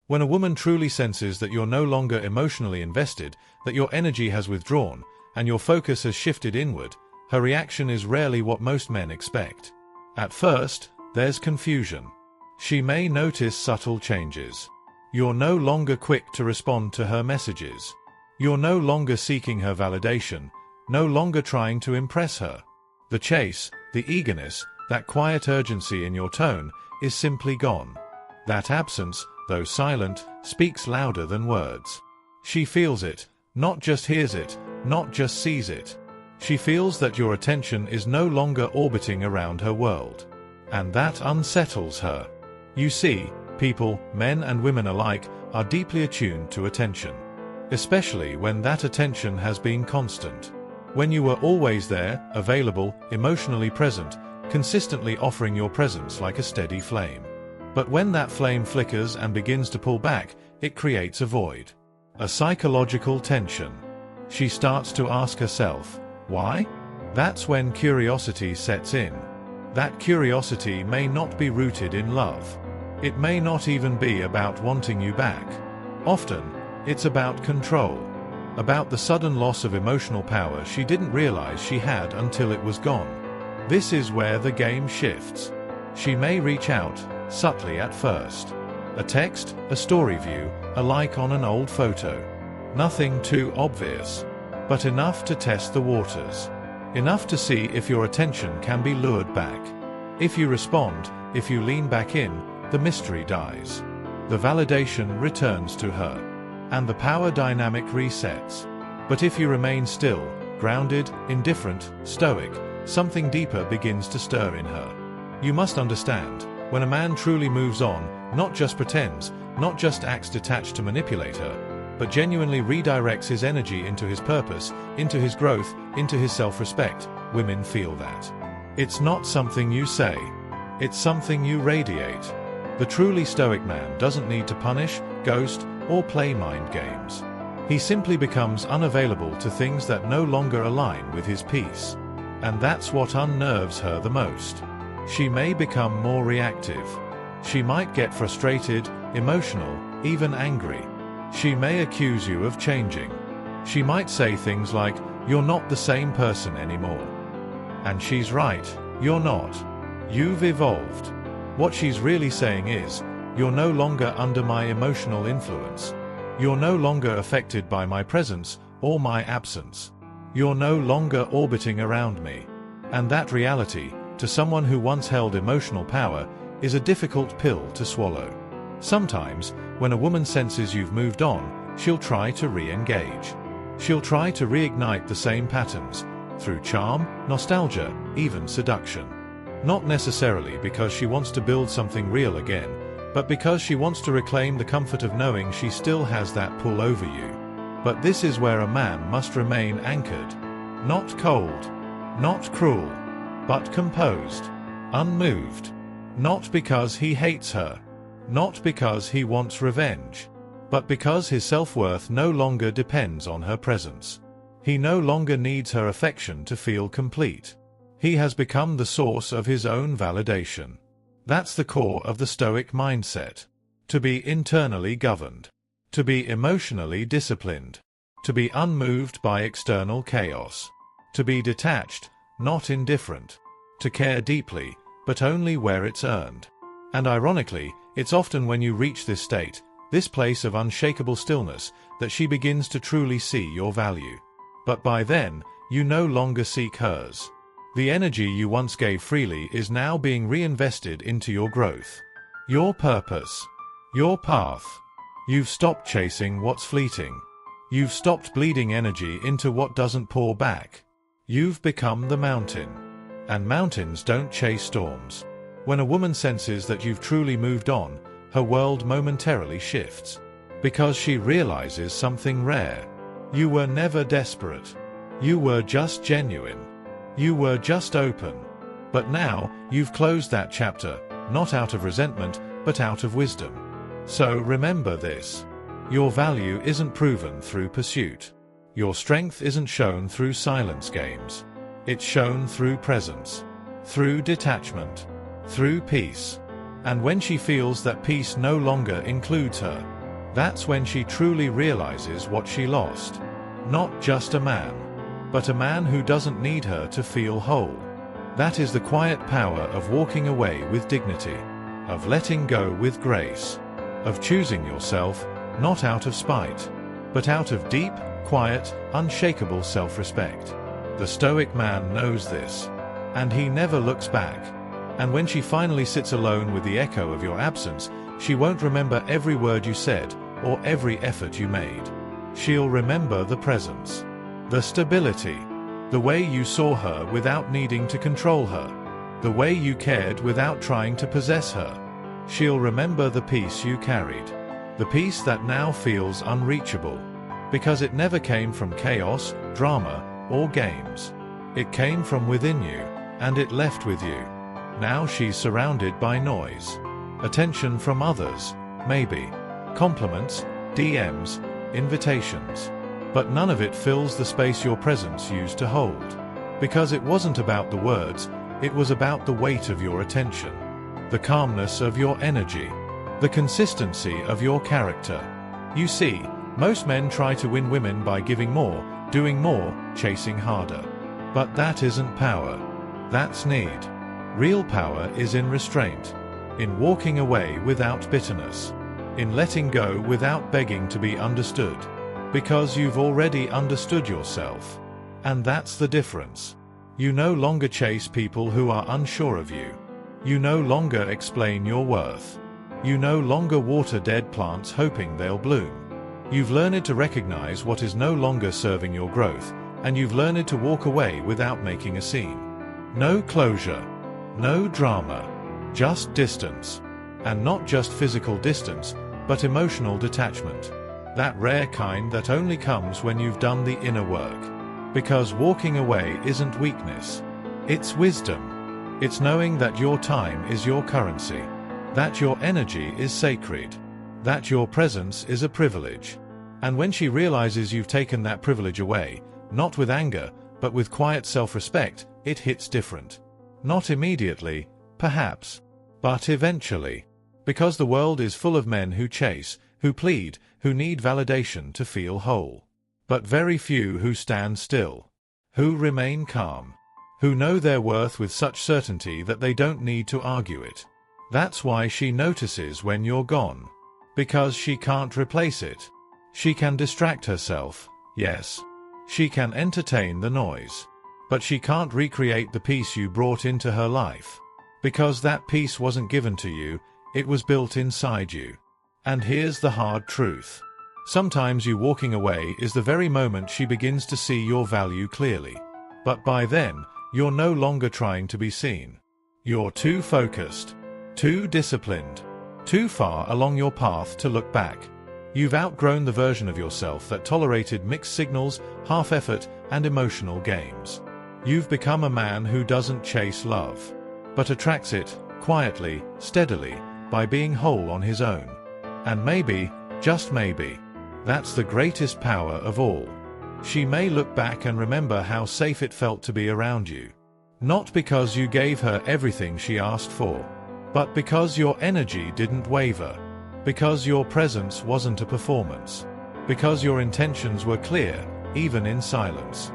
When a woman truly senses that you're no longer emotionally invested, that your energy has withdrawn, and your focus has shifted inward, her reaction is rarely what most men expect. At first, there's confusion. She may notice subtle changes. You're no longer quick to respond to her messages. You're no longer seeking her validation, no longer trying to impress her. The chase, the eagerness, that quiet urgency in your tone is simply gone. That absence, though silent, speaks louder than words. She feels it, not just hears it, not just sees it. She feels that your attention is no longer orbiting around her world. And that unsettles her. You see, people, men and women alike, are deeply attuned to attention. Especially when that attention has been constant. When you were always there, available, emotionally present, consistently offering your presence like a steady flame. But when that flame flickers and begins to pull back, it creates a void. A psychological tension. She starts to ask herself, why? That's when curiosity sets in. That curiosity may not be rooted in love. It may not even be about wanting you back. Often, it's about control. About the sudden loss of emotional power she didn't realize she had until it was gone. This is where the game shifts. She may reach out, subtly at first. A text, a story view, a like on an old photo. Nothing too obvious. But enough to test the waters. Enough to see if your attention can be lured back. If you respond, if you lean back in, the mystery dies. The validation returns to her. And the power dynamic resets. But if you remain still, grounded, indifferent, stoic, something deeper begins to stir in her. You must understand, when a man truly moves on, not just pretends, not just acts detached to manipulate her, but genuinely redirects his energy into his purpose, into his growth, into his self-respect, women feel that. It's not something you say. It's something you radiate. The truly stoic man doesn't need to punish, ghost, or play mind games. He simply becomes unavailable to things that no longer align with his peace. And that's what unnerves her the most. She may become more reactive. She might get frustrated, emotional, even angry. She may accuse you of changing. She might say things like, "You're not the same person anymore." And she's right, you're not. You've evolved. What she's really saying is, "You're no longer under my emotional influence. You're no longer affected by my presence or my absence. You're no longer orbiting around me." And that reality, to someone who once held emotional power, is a difficult pill to swallow. Sometimes, when a woman senses you've moved on, she'll try to re-engage. She'll try to reignite the same patterns, through charm, nostalgia, even seduction. Not necessarily because she wants to build something real again, but because she wants to reclaim the comfort of knowing she still has that pull over you. But this is where a man must remain anchored. Not cold, not cruel, but composed, unmoved. Not because he hates her, not because he wants revenge, but because his self-worth no longer depends on her presence. He no longer needs her affection to feel complete. He has become the source of his own validation. That's the core of the Stoic mindset. To be internally governed. To be emotionally disciplined. To be unmoved by external chaos. To be detached, not indifferent. To care deeply, but only where it's earned. And ironically, it's often when you reach this state, this place of unshakable stillness, that she begins to truly see your value. But by then, you no longer seek hers. The energy you once gave freely is now being reinvested into your growth. Your purpose. Your path. You've stopped chasing what's fleeting. You've stopped bleeding energy into what doesn't pour back. You've become the mountain. And mountains don't chase storms. When a woman senses that you've truly moved on, her world momentarily shifts. Because she realizes something rare. You were never desperate. You were just genuine. You were just open. But now, you've closed that chapter, not out of resentment, but out of wisdom. So remember this. Your value isn't proven through pursuit. Your strength isn't shown through silence games. It's shown through presence. Through detachment. Through peace. And when she feels that peace no longer includes her, that's when she truly realizes what she lost. Not just a man, but a man who doesn't need her to feel whole. That is the quiet power of walking away with dignity, of letting go with grace, of choosing yourself, not out of spite, but out of deep, quiet, unshakable self-respect. The Stoic man knows this, and he never looks back. And when she finally sits alone with the echo of your absence, she won't remember every word you said or every effort you made. She'll remember the presence, the stability, the way you saw her without needing to control her, the way you cared without trying to possess her. She'll remember the peace you carried, the peace that now feels unreachable, because it never came from chaos, drama, or games. It came from within you, and it left with you. Now she's surrounded by noise, attention from others, maybe, compliments, DMs, invitations. But none of it fills the space your presence used to hold. Because it wasn't about the words, it was about the weight of your attention, the calmness of your energy, the consistency of your character. You see, most men try to win women by giving more, doing more, chasing harder. But that isn't power. That's need. Real power is in restraint, in walking away without bitterness, in letting go without begging to be understood, because you've already understood yourself. And that's the difference. You no longer chase people who are unsure of you. You no longer explain your worth. You no longer water dead plants hoping they'll bloom. You've learned to recognize what is no longer serving your growth, and you've learned to walk away without making a scene. No closure, no drama, just distance. And not just physical distance, but emotional detachment. That rare kind that only comes when you've done the inner work. Because walking away isn't weakness. It's wisdom. It's knowing that your time is your currency, that your energy is sacred, that your presence is a privilege. And when she realizes you've taken that privilege away, not with anger, but with quiet self-respect, it hits different. Not immediately, perhaps, but eventually. Because the world is full of men who chase, who plead, who need validation to feel whole. But very few who stand still, who remain calm, who know their worth with such certainty that they don't need to argue it. That's why she notices when you're gone. Because she can't replace it. She can distract herself, yes. She can entertain the noise. But she can't recreate the peace you brought into her life. Because that peace wasn't given to you, it was built inside you. And here's the hard truth. Sometimes you walking away is the very moment she begins to see your value clearly. But by then, you're no longer trying to be seen. You're too focused, too disciplined, too far along your path to look back. You've outgrown the version of yourself that tolerated mixed signals, half-effort, and emotional games. You've become a man who doesn't chase love, but attracts it, quietly, steadily, by being whole on his own. And maybe, just maybe, that's the greatest power of all. She may look back and remember how safe it felt to be around you. Not because you gave her everything she asked for, but because your energy didn't waver. Because your presence wasn't a performance. Because your intentions were clear, even in silence.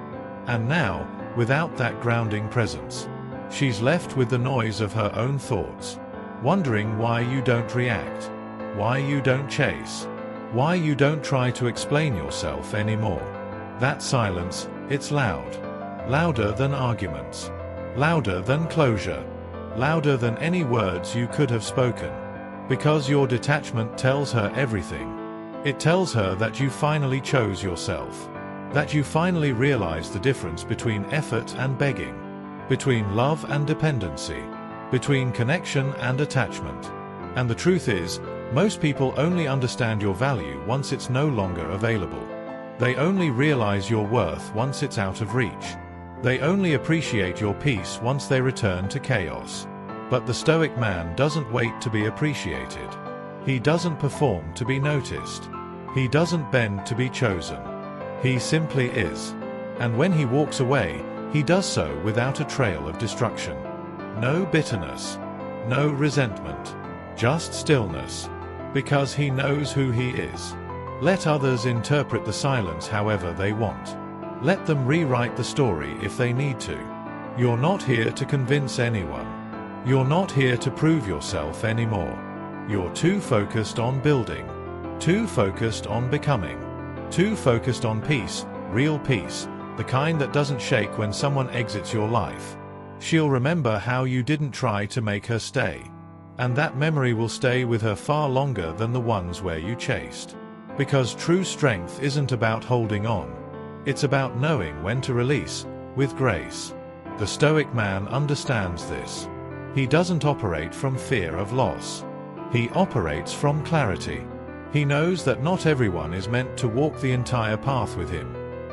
And now, without that grounding presence, she's left with the noise of her own thoughts, wondering why you don't react, why you don't chase, why you don't try to explain yourself anymore. That silence, it's loud. Louder than arguments. Louder than closure. Louder than any words you could have spoken. Because your detachment tells her everything. It tells her that you finally chose yourself. That you finally realized the difference between effort and begging. Between love and dependency. Between connection and attachment. And the truth is, most people only understand your value once it's no longer available. They only realize your worth once it's out of reach. They only appreciate your peace once they return to chaos. But the Stoic man doesn't wait to be appreciated. He doesn't perform to be noticed. He doesn't bend to be chosen. He simply is. And when he walks away, he does so without a trail of destruction. No bitterness. No resentment. just stillness, because he knows who he is. Let others interpret the silence however they want. Let them rewrite the story if they need to. You're not here to convince anyone. You're not here to prove yourself anymore. You're too focused on building, too focused on becoming, too focused on peace, real peace, the kind that doesn't shake when someone exits your life. She'll remember how you didn't try to make her stay. And that memory will stay with her far longer than the ones where you chased. Because true strength isn't about holding on. It's about knowing when to release, with grace. The Stoic man understands this. He doesn't operate from fear of loss. He operates from clarity. He knows that not everyone is meant to walk the entire path with him.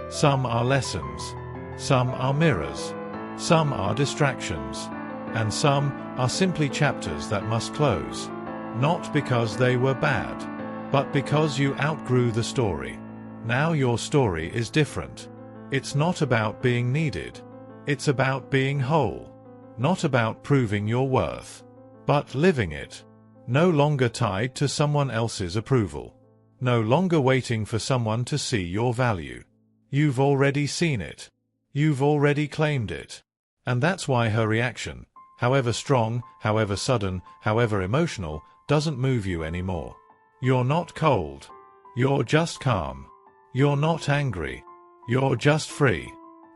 Some are lessons. Some are mirrors. Some are distractions. And some are simply chapters that must close. Not because they were bad, but because you outgrew the story. Now your story is different. It's not about being needed. It's about being whole. Not about proving your worth, but living it. No longer tied to someone else's approval. No longer waiting for someone to see your value. You've already seen it. You've already claimed it. And that's why her reaction, however strong, however sudden, however emotional, doesn't move you anymore. You're not cold. You're just calm. You're not angry. You're just free.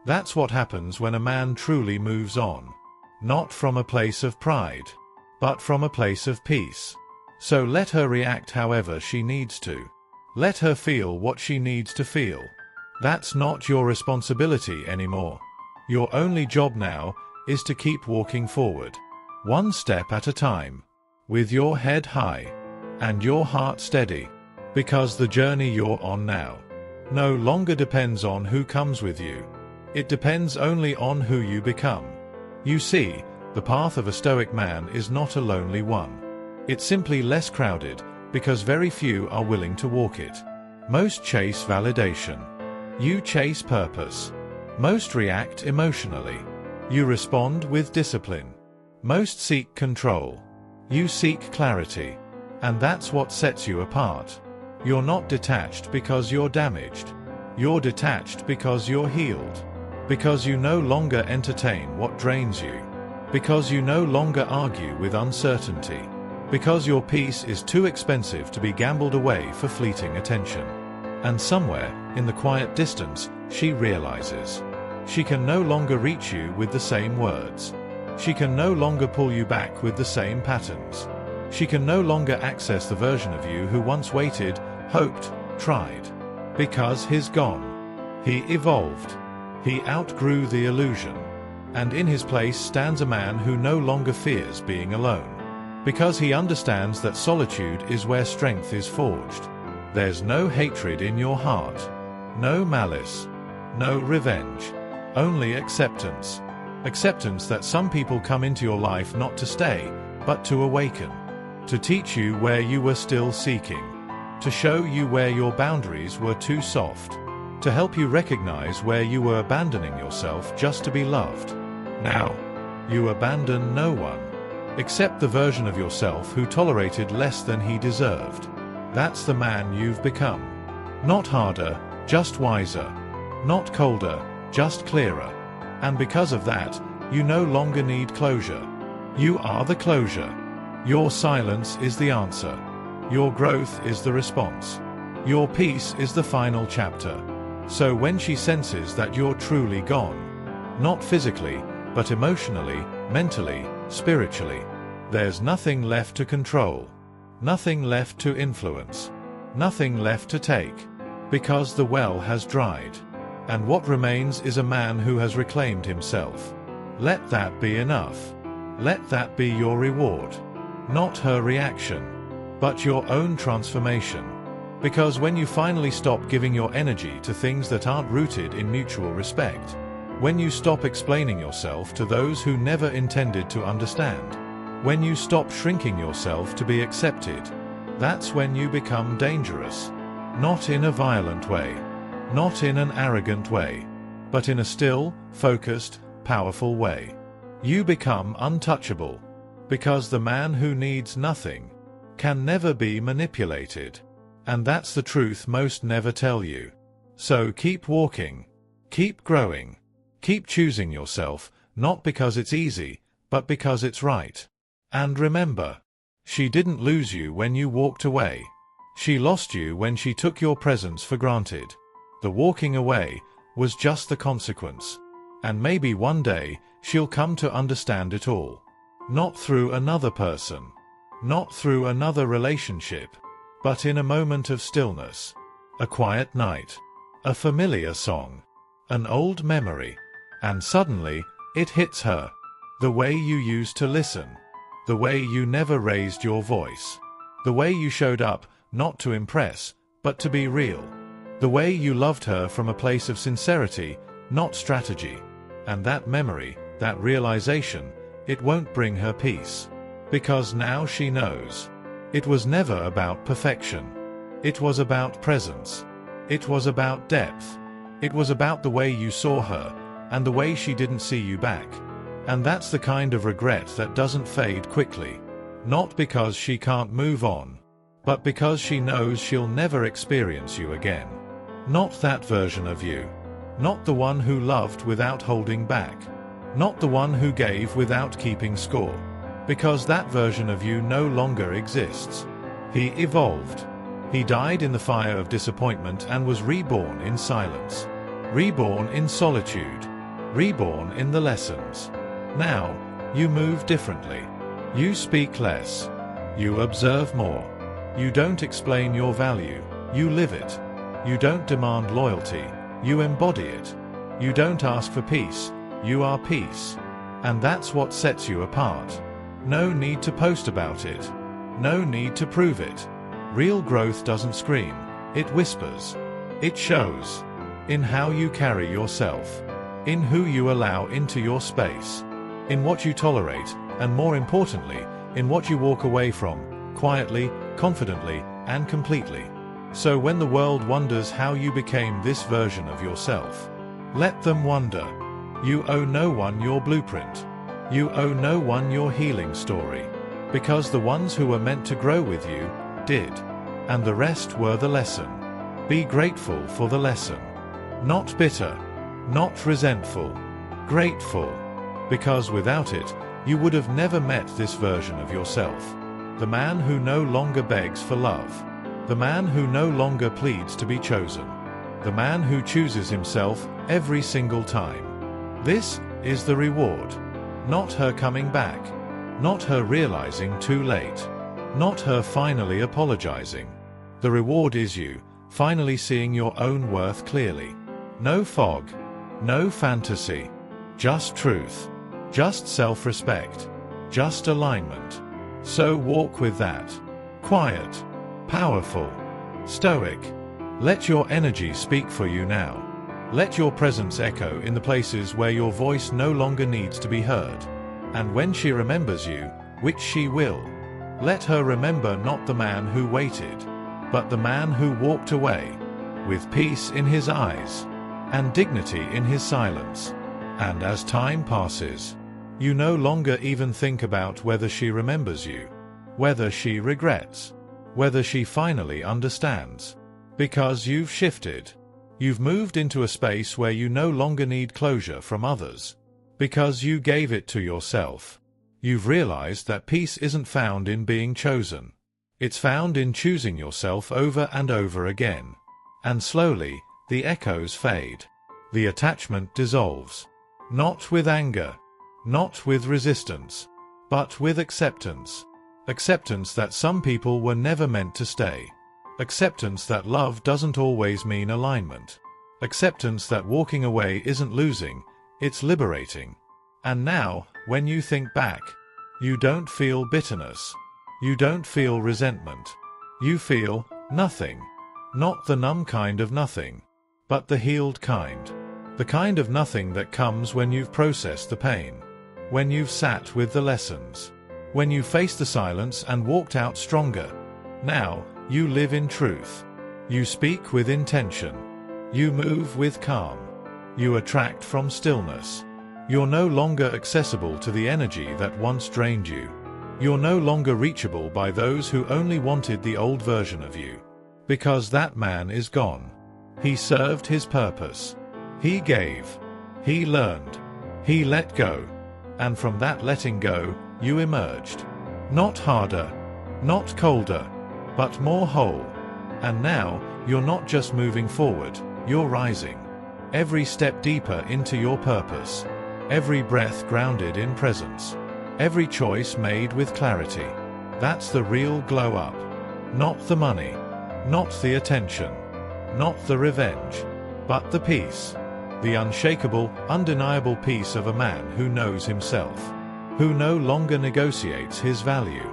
That's what happens when a man truly moves on. Not from a place of pride, but from a place of peace. So let her react however she needs to. Let her feel what she needs to feel. That's not your responsibility anymore. Your only job now is to keep walking forward, one step at a time, with your head high and your heart steady, because the journey you're on now no longer depends on who comes with you. It depends only on who you become. You see, the path of a Stoic man is not a lonely one. It's simply less crowded, because very few are willing to walk it. Most chase validation. You chase purpose. Most react emotionally. You respond with discipline. Most seek control. You seek clarity. And that's what sets you apart. You're not detached because you're damaged. You're detached because you're healed. Because you no longer entertain what drains you. Because you no longer argue with uncertainty. Because your peace is too expensive to be gambled away for fleeting attention. And somewhere, in the quiet distance, she realizes. She can no longer reach you with the same words. She can no longer pull you back with the same patterns. She can no longer access the version of you who once waited, hoped, tried. Because he's gone. He evolved. He outgrew the illusion. And in his place stands a man who no longer fears being alone. Because he understands that solitude is where strength is forged. There's no hatred in your heart. No malice. No revenge. Only acceptance. Acceptance that some people come into your life not to stay, but to awaken. To teach you where you were still seeking. To show you where your boundaries were too soft. To help you recognize where you were abandoning yourself just to be loved. Now, you abandon no one, except the version of yourself who tolerated less than he deserved. That's the man you've become. Not harder, just wiser. Not colder, just clearer. And because of that, you no longer need closure. You are the closure. Your silence is the answer. Your growth is the response. Your peace is the final chapter. So when she senses that you're truly gone, not physically, but emotionally, mentally, spiritually, there's nothing left to control, nothing left to influence, nothing left to take, because the well has dried, and what remains is a man who has reclaimed himself. Let that be enough. Let that be your reward. Not her reaction, but your own transformation. Because when you finally stop giving your energy to things that aren't rooted in mutual respect, when you stop explaining yourself to those who never intended to understand, when you stop shrinking yourself to be accepted, that's when you become dangerous. Not in a violent way, not in an arrogant way, but in a still, focused, powerful way. You become untouchable, because the man who needs nothing can never be manipulated. And that's the truth most never tell you. So keep walking. Keep growing. Keep choosing yourself, not because it's easy, but because it's right. And remember, she didn't lose you when you walked away. She lost you when she took your presence for granted. The walking away was just the consequence. And maybe one day she'll come to understand it all. Not through another person. Not through another relationship. But in a moment of stillness. A quiet night. A familiar song. An old memory. And suddenly, it hits her. The way you used to listen. The way you never raised your voice. The way you showed up, not to impress, but to be real. The way you loved her from a place of sincerity, not strategy. And that memory, that realization, it won't bring her peace. Because now she knows. It was never about perfection. It was about presence. It was about depth. It was about the way you saw her, and the way she didn't see you back. And that's the kind of regret that doesn't fade quickly. Not because she can't move on, but because she knows she'll never experience you again. Not that version of you. Not the one who loved without holding back. Not the one who gave without keeping score. Because that version of you no longer exists. He evolved. He died in the fire of disappointment and was reborn in silence. Reborn in solitude. Reborn in the lessons. Now, you move differently. You speak less. You observe more. You don't explain your value. You live it. You don't demand loyalty. You embody it. You don't ask for peace. You are peace. And that's what sets you apart. No need to post about it. No need to prove it. Real growth doesn't scream. It whispers. It shows. In how you carry yourself. In who you allow into your space. In what you tolerate, and more importantly, in what you walk away from, quietly, confidently, and completely. So when the world wonders how you became this version of yourself, let them wonder. You owe no one your blueprint. You owe no one your healing story. Because the ones who were meant to grow with you, did. And the rest were the lesson. Be grateful for the lesson. Not bitter. Not resentful. Grateful. Because without it, you would have never met this version of yourself. The man who no longer begs for love. The man who no longer pleads to be chosen. The man who chooses himself every single time. This is the reward. Not her coming back. Not her realizing too late. Not her finally apologizing. The reward is you, finally seeing your own worth clearly. No fog. No fantasy. Just truth. Just self-respect. Just alignment. So walk with that. Quiet. Powerful. Stoic. Let your energy speak for you now. Let your presence echo in the places where your voice no longer needs to be heard. And when she remembers you, which she will, let her remember not the man who waited, but the man who walked away, with peace in his eyes, and dignity in his silence. And as time passes, you no longer even think about whether she remembers you, whether she regrets, whether she finally understands. Because you've shifted. You've moved into a space where you no longer need closure from others. Because you gave it to yourself. You've realized that peace isn't found in being chosen. It's found in choosing yourself over and over again. And slowly, the echoes fade. The attachment dissolves. Not with anger. Not with resistance. But with acceptance. Acceptance that some people were never meant to stay. Acceptance that love doesn't always mean alignment. Acceptance that walking away isn't losing, it's liberating. And now, when you think back, you don't feel bitterness. You don't feel resentment. You feel nothing. Not the numb kind of nothing, but the healed kind. The kind of nothing that comes when you've processed the pain. When you've sat with the lessons. When you faced the silence and walked out stronger. Now, you live in truth. You speak with intention. You move with calm. You attract from stillness. You're no longer accessible to the energy that once drained you. You're no longer reachable by those who only wanted the old version of you. Because that man is gone. He served his purpose. He gave. He learned. He let go. And from that letting go, you emerged. Not harder, not colder, but more whole. And now, you're not just moving forward, you're rising. Every step deeper into your purpose. Every breath grounded in presence. Every choice made with clarity. That's the real glow up. Not the money. Not the attention. Not the revenge. But the peace. The unshakable, undeniable peace of a man who knows himself. Who no longer negotiates his value.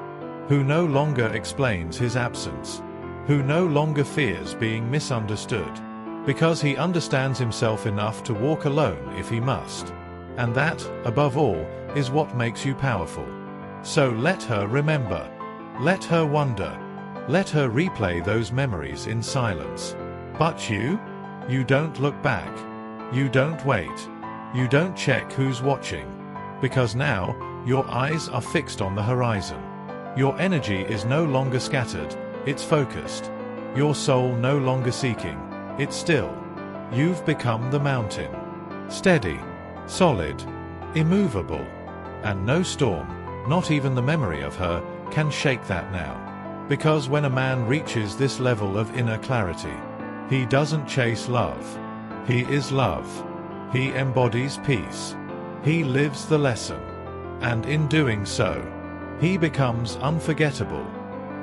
Who no longer explains his absence. Who no longer fears being misunderstood. Because he understands himself enough to walk alone if he must. And that, above all, is what makes you powerful. So let her remember. Let her wonder. Let her replay those memories in silence. But you? You don't look back. You don't wait. You don't check who's watching. Because now, your eyes are fixed on the horizon. Your energy is no longer scattered, it's focused. Your soul no longer seeking, it's still. You've become the mountain. Steady, solid, immovable. And no storm, not even the memory of her, can shake that now. Because when a man reaches this level of inner clarity, he doesn't chase love. He is love. He embodies peace. He lives the lesson. And in doing so, he becomes unforgettable.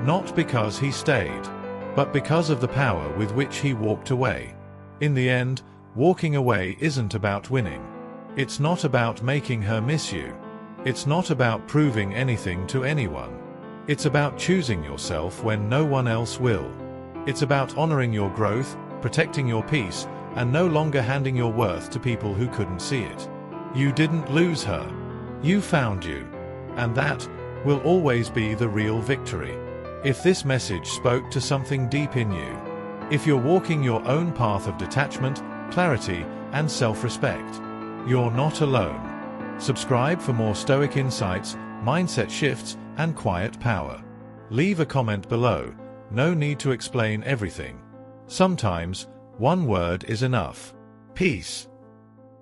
Not because he stayed, but because of the power with which he walked away. In the end, walking away isn't about winning. It's not about making her miss you. It's not about proving anything to anyone. It's about choosing yourself when no one else will. It's about honoring your growth, protecting your peace, and no longer handing your worth to people who couldn't see it. You didn't lose her. You found you. And that will always be the real victory. If this message spoke to something deep in you, if you're walking your own path of detachment, clarity, and self-respect, you're not alone. Subscribe for more Stoic insights, mindset shifts, and quiet power. Leave a comment below. No need to explain everything. Sometimes, one word is enough. Peace.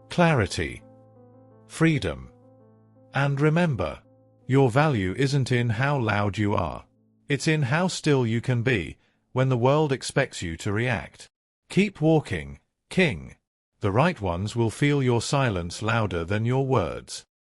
Clarity. Freedom. And remember, your value isn't in how loud you are. It's in how still you can be when the world expects you to react. Keep walking, King. The right ones will feel your silence louder than your words.